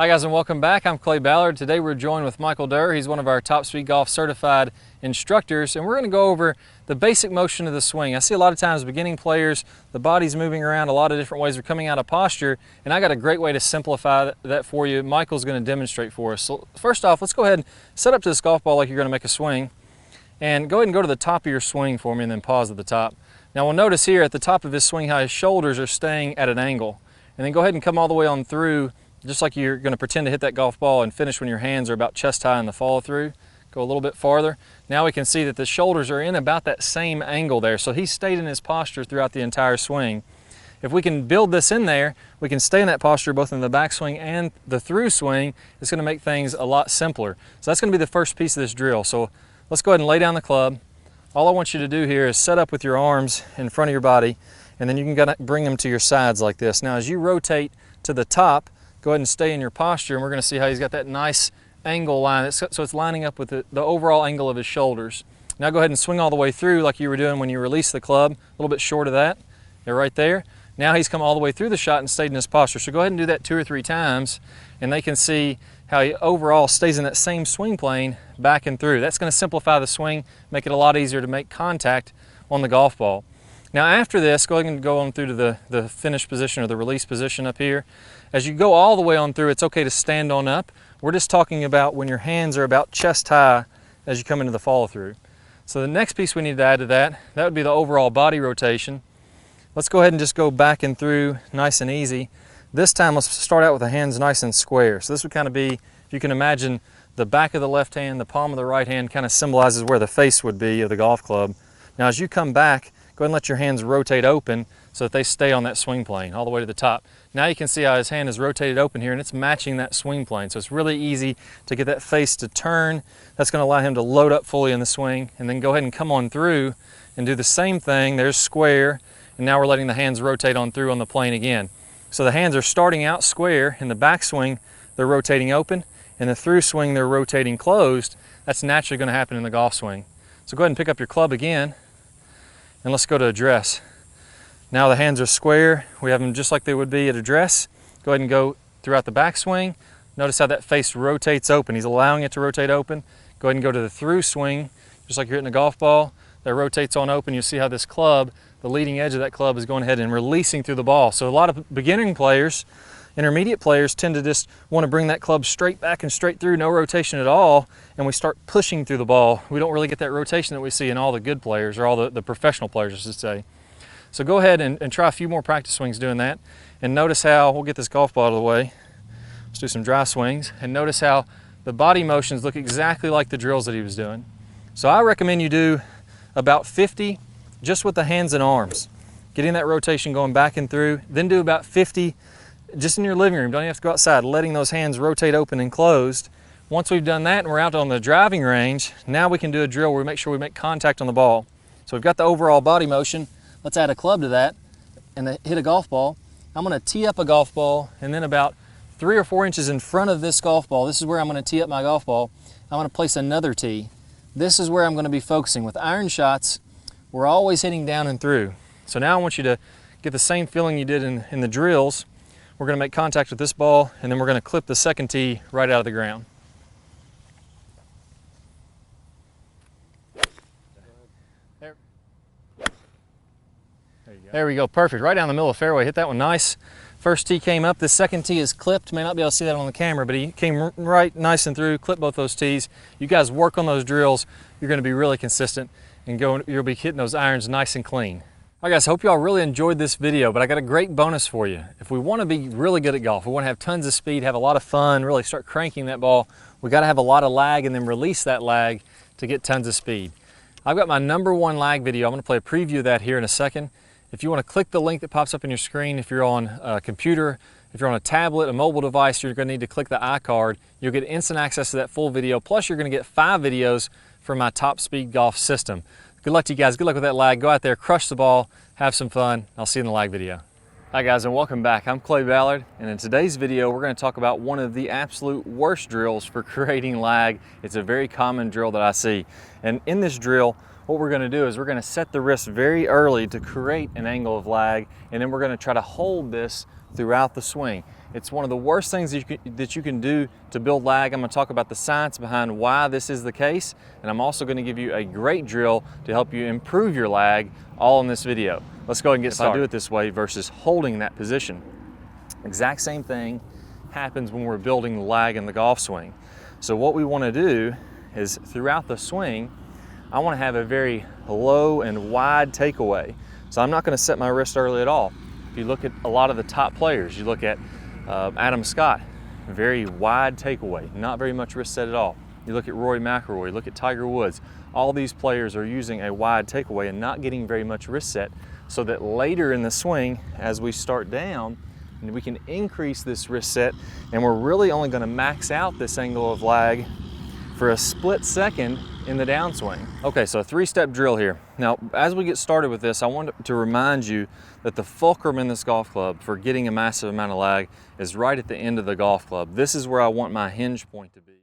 Hi guys and welcome back. I'm Clay Ballard. Today we're joined with Michael Durr. He's one of our Top Speed Golf certified instructors, and we're going to go over the basic motion of the swing. I see a lot of times beginning players, the body's moving around a lot of different ways. They're coming out of posture, and I got a great way to simplify that for you. Michael's going to demonstrate for us. So first off, let's go ahead and set up to this golf ball like you're going to make a swing, and go ahead and go to the top of your swing for me and then pause at the top. Now we'll notice here at the top of his swing how his shoulders are staying at an angle, and then go ahead and come all the way on through just like you're going to pretend to hit that golf ball and finish when your hands are about chest high in the follow through. Go a little bit farther. Now we can see that the shoulders are in about that same angle there. So he stayed in his posture throughout the entire swing. If we can build this in there, we can stay in that posture both in the backswing and the through swing. It's going to make things a lot simpler. So that's going to be the first piece of this drill. So let's go ahead and lay down the club. All I want you to do here is set up with your arms in front of your body, and then you can bring them to your sides like this. Now as you rotate to the top, go ahead and stay in your posture, and we're going to see how he's got that nice angle line. So it's lining up with the overall angle of his shoulders. Now go ahead and swing all the way through like you were doing when you released the club, a little bit short of that. They're right there. Now he's come all the way through the shot and stayed in his posture. So go ahead and do that 2 or 3 times, and they can see how he overall stays in that same swing plane back and through. That's going to simplify the swing, make it a lot easier to make contact on the golf ball. Now after this, go ahead and go on through to the finish position or the release position up here. As you go all the way on through, it's okay to stand on up. We're just talking about when your hands are about chest high as you come into the follow through. So the next piece we need to add to that would be the overall body rotation. Let's go ahead and just go back and through nice and easy. This time let's start out with the hands nice and square. So this would kind of be, if you can imagine, the back of the left hand, the palm of the right hand kind of symbolizes where the face would be of the golf club. Now as you come back, go ahead and let your hands rotate open so that they stay on that swing plane all the way to the top. Now you can see how his hand is rotated open here, and it's matching that swing plane. So it's really easy to get that face to turn. That's going to allow him to load up fully in the swing, and then go ahead and come on through and do the same thing. There's square, and now we're letting the hands rotate on through on the plane again. So the hands are starting out square. In the backswing, they're rotating open. In the through swing, they're rotating closed. That's naturally going to happen in the golf swing. So go ahead and pick up your club again, and let's go to address. Now the hands are square. We have them just like they would be at address. Go ahead and go throughout the backswing. Notice how that face rotates open. He's allowing it to rotate open. Go ahead and go to the through swing, just like you're hitting a golf ball. That rotates on open. You'll see how this club, the leading edge of that club, is going ahead and releasing through the ball. So a lot of beginning players, intermediate players, tend to just want to bring that club straight back and straight through, no rotation at all, and we start pushing through the ball. We don't really get that rotation that we see in all the good players, or all the professional players, I should say. So go ahead and try a few more practice swings doing that, and notice how, we'll get this golf ball out of the way. Let's do some dry swings, and notice how the body motions look exactly like the drills that he was doing. So I recommend you do about 50 just with the hands and arms, getting that rotation going back and through, then do about 50 just in your living room. Don't even have to go outside, letting those hands rotate open and closed. Once we've done that and we're out on the driving range, now we can do a drill where we make sure we make contact on the ball. So we've got the overall body motion. Let's add a club to that and hit a golf ball. I'm going to tee up a golf ball, and then about 3 or 4 inches in front of this golf ball, this is where I'm going to tee up my golf ball. I'm going to place another tee. This is where I'm going to be focusing. With iron shots, we're always hitting down and through. So now I want you to get the same feeling you did in the drills. We're going to make contact with this ball, and then we're going to clip the second tee right out of the ground. There we go, perfect. Right down the middle of the fairway, hit that one nice. First tee came up, the second tee is clipped. May not be able to see that on the camera, but he came right nice and through, clipped both those tees. You guys work on those drills, you're going to be really consistent, and you'll be hitting those irons nice and clean. All right guys, hope y'all really enjoyed this video, but I got a great bonus for you. If we want to be really good at golf, we want to have tons of speed, have a lot of fun, really start cranking that ball, we got to have a lot of lag and then release that lag to get tons of speed. I've got my #1 lag video. I'm going to play a preview of that here in a second. If you want to click the link that pops up on your screen, if you're on a computer, if you're on a tablet, a mobile device, you're going to need to click the iCard. You'll get instant access to that full video, plus you're going to get 5 videos from my Top Speed Golf system. Good luck to you guys. Good luck with that lag. Go out there, crush the ball, have some fun. I'll see you in the lag video. Hi guys, and welcome back. I'm Clay Ballard, and in today's video we're going to talk about one of the absolute worst drills for creating lag. It's a very common drill that I see, and in this drill what we're going to do is we're going to set the wrist very early to create an angle of lag, and then we're going to try to hold this throughout the swing. It's one of the worst things that you can do to build lag. I'm going to talk about the science behind why this is the case, and I'm also going to give you a great drill to help you improve your lag, all in this video. Let's go ahead and get started. If I do it this way versus holding that position, exact same thing happens when we're building the lag in the golf swing. So what we want to do is throughout the swing, I want to have a very low and wide takeaway. So I'm not going to set my wrist early at all. If you look at a lot of the top players, you look at Adam Scott, very wide takeaway, not very much wrist set at all. You look at Rory McIlroy, you look at Tiger Woods. All these players are using a wide takeaway and not getting very much wrist set, so that later in the swing, as we start down, we can increase this wrist set, and we're really only going to max out this angle of lag for a split second in the downswing. Okay, so a 3-step drill here. Now, as we get started with this, I want to remind you that the fulcrum in this golf club for getting a massive amount of lag is right at the end of the golf club. This is where I want my hinge point to be.